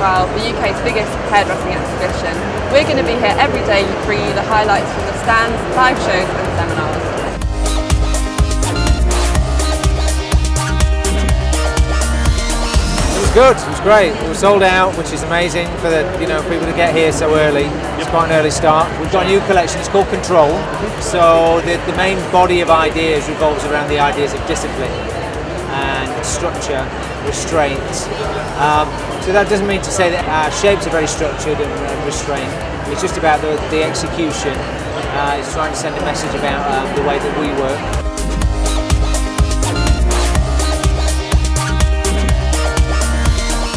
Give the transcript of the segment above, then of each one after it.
well, the UK's biggest hairdressing exhibition. We're going to be here every day bringing you the highlights from the stands, live shows and seminars. It was good, it was great. It was sold out, which is amazing for the people to get here so early. It's quite an early start. We've got a new collection, it's called Control. So the main body of ideas revolves around the ideas of discipline and structure, restraint. So that doesn't mean to say that our shapes are very structured and restrained. It's just about the execution. It's trying to send a message about the way that we work.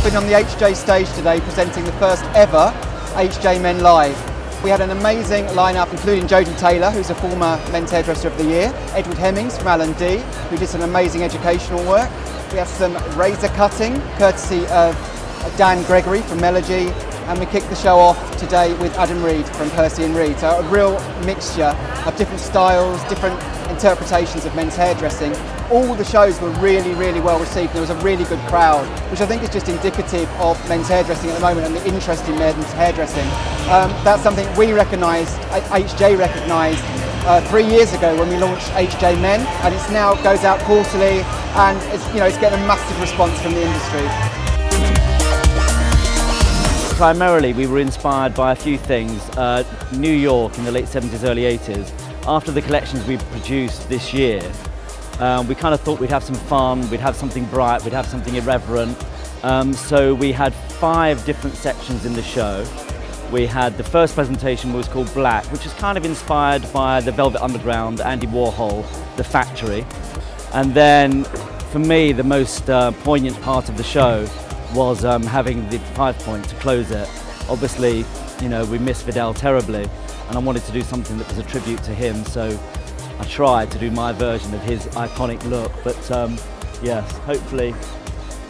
Been on the HJ stage today presenting the first ever HJ Men Live. We had an amazing lineup including Jodie Taylor, who's a former Men's Hairdresser of the Year, Edward Hemmings from L&D, who did some amazing educational work. We have some razor cutting, courtesy of Dan Gregory from Melody, and we kicked the show off today with Adam Reed from Percy & Reed. So a real mixture of different styles, different interpretations of men's hairdressing. All the shows were really, really well received. There was a really good crowd, which I think is just indicative of men's hairdressing at the moment and the interest in men's hairdressing. That's something we recognised, HJ recognised 3 years ago when we launched HJ Men, and it's now goes out quarterly, and it's getting a massive response from the industry. Primarily we were inspired by a few things. New York in the late 70s, early 80s. After the collections we produced this year, we kind of thought we'd have some fun, we'd have something bright, we'd have something irreverent. So we had 5 different sections in the show. We had the first presentation was called Black, which is kind of inspired by the Velvet Underground, Andy Warhol, The Factory. And then for me the most poignant part of the show was having the 5 point to close it. Obviously, we missed Fidel terribly, and I wanted to do something that was a tribute to him, so I tried to do my version of his iconic look, but yes, hopefully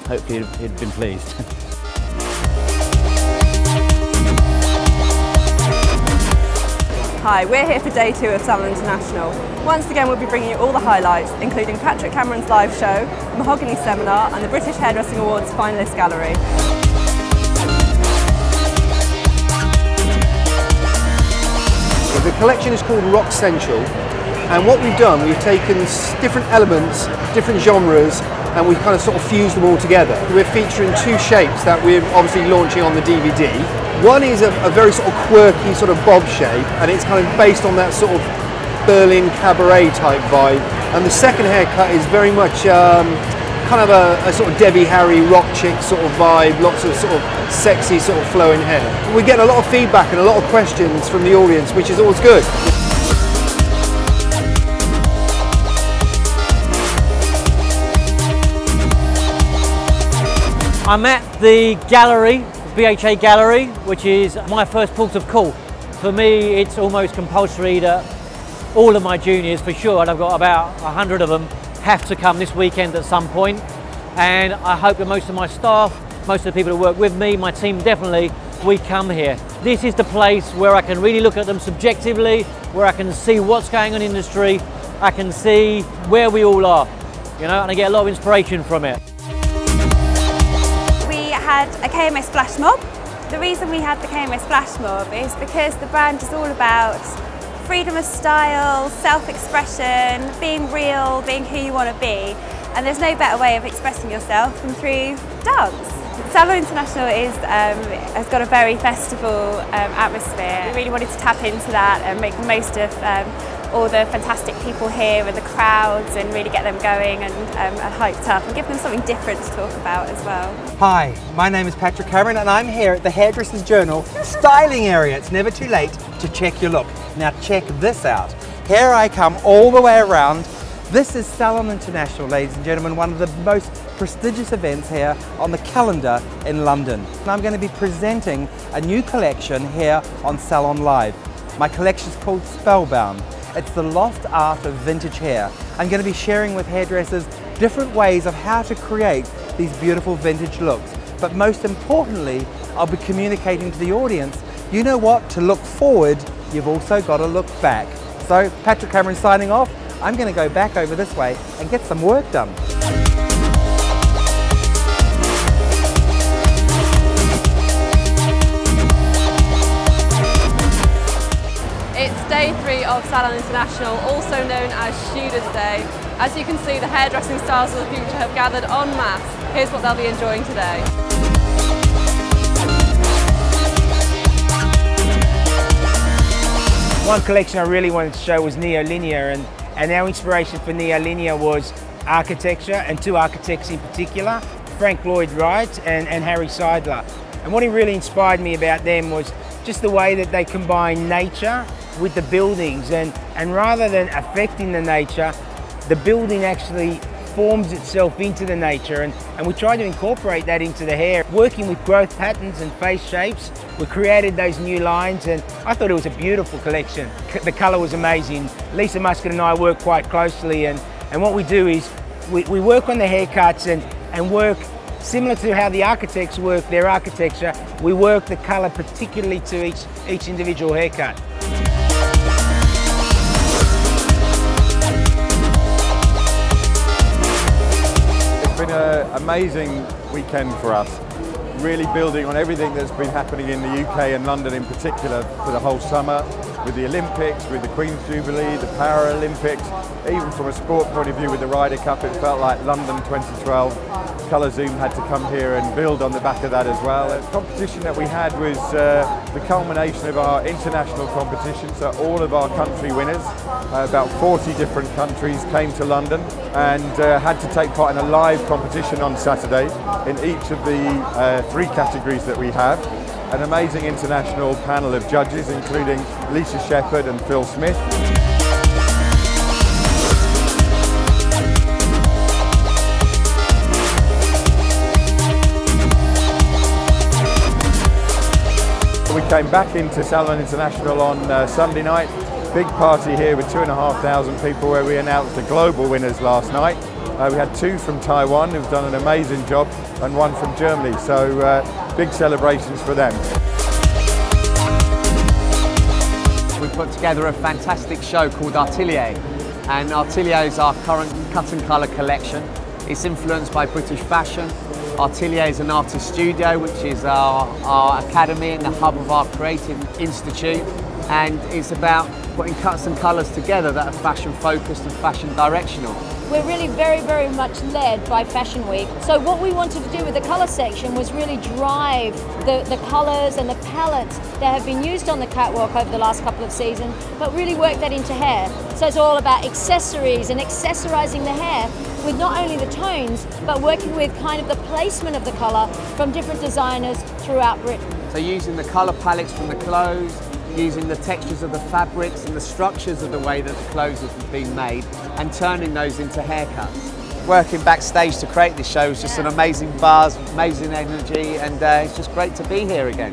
he'd been pleased. Hi, we're here for day 2 of Salon International. Once again we'll be bringing you all the highlights, including Patrick Cameron's live show, the Mahogany Seminar and the British Hairdressing Awards finalist gallery. The collection is called Rock Central, and what we've done, we've taken different elements, different genres, and we've kind of sort of fused them all together. We're featuring 2 shapes that we're obviously launching on the DVD. One is a very sort of quirky sort of bob shape, and it's kind of based on that sort of Berlin cabaret type vibe. And the second haircut is very much kind of a sort of Debbie Harry rock chick sort of vibe, lots of sort of sexy sort of flowing hair. We get a lot of feedback and a lot of questions from the audience, which is always good. I'm at the gallery, BHA Gallery, which is my first port of call. For me, it's almost compulsory that all of my juniors, for sure, and I've got about 100 of them, have to come this weekend at some point. And I hope that most of my staff, most of the people who work with me, my team definitely, we come here. This is the place where I can really look at them subjectively, where I can see what's going on in the industry, I can see where we all are, and I get a lot of inspiration from it. Had a KMS Splash Mob. The reason we had the KMS Splash Mob is because the brand is all about freedom of style, self-expression, being real, being who you want to be, and there's no better way of expressing yourself than through dance. Salon International has got a very festival atmosphere. We really wanted to tap into that and make the most of all the fantastic people here and the crowds, and really get them going and hyped up and give them something different to talk about as well. Hi, my name is Patrick Cameron and I'm here at the Hairdressers Journal styling area. It's never too late to check your look. Now check this out. Here I come all the way around. This is Salon International, ladies and gentlemen, one of the most prestigious events here on the calendar in London. And I'm going to be presenting a new collection here on Salon Live. My collection is called Spellbound. It's the lost art of vintage hair. I'm going to be sharing with hairdressers different ways of how to create these beautiful vintage looks. But most importantly, I'll be communicating to the audience, you know what, to look forward, you've also got to look back. So, Patrick Cameron signing off. I'm going to go back over this way and get some work done. day 3 of Salon International, also known as Student Day. As you can see, the hairdressing stars of the future have gathered en masse. Here's what they'll be enjoying today. One collection I really wanted to show was neolinear, and our inspiration for neolinear was architecture, and 2 architects in particular, Frank Lloyd Wright and Harry Seidler. And what really inspired me about them was just the way that they combine nature with the buildings, and rather than affecting the nature, the building actually forms itself into the nature, and we try to incorporate that into the hair. Working with growth patterns and face shapes, we created those new lines, and I thought it was a beautiful collection. The colour was amazing. Lisa Muscat and I work quite closely, and what we do is we work on the haircuts and work similar to how the architects work their architecture. We work the colour particularly to each individual haircut. It's been an amazing weekend for us, really building on everything that's been happening in the UK and London in particular for the whole summer, with the Olympics, with the Queen's Jubilee, the Paralympics, even from a sport point of view with the Ryder Cup. It felt like London 2012. Colour Zoom had to come here and build on the back of that as well. The competition that we had was the culmination of our international competition, so all of our country winners, about 40 different countries came to London and had to take part in a live competition on Saturday in each of the 3 categories that we have. An amazing international panel of judges, including Lisa Shepherd and Phil Smith. We came back into Salon International on Sunday night. Big party here with 2,500 people, where we announced the global winners last night. We had 2 from Taiwan who've done an amazing job, and 1 from Germany, so big celebrations for them. We put together a fantastic show called Atelier, and Atelier is our current cut and colour collection. It's influenced by British fashion. Atelier is an artist studio, which is our academy and the hub of our creative institute, and it's about putting cuts and colours together that are fashion focused and fashion directional. We're really very much led by Fashion Week. So what we wanted to do with the colour section was really drive the colours and the palettes that have been used on the catwalk over the last couple of seasons, but really work that into hair. So it's all about accessories and accessorising the hair with not only the tones, but working with kind of the placement of the colour from different designers throughout Britain. So using the colour palettes from the clothes, using the textures of the fabrics and the structures of the way that the clothes have been made, and turning those into haircuts. Working backstage to create this show was just an amazing buzz, amazing energy, and it's just great to be here again.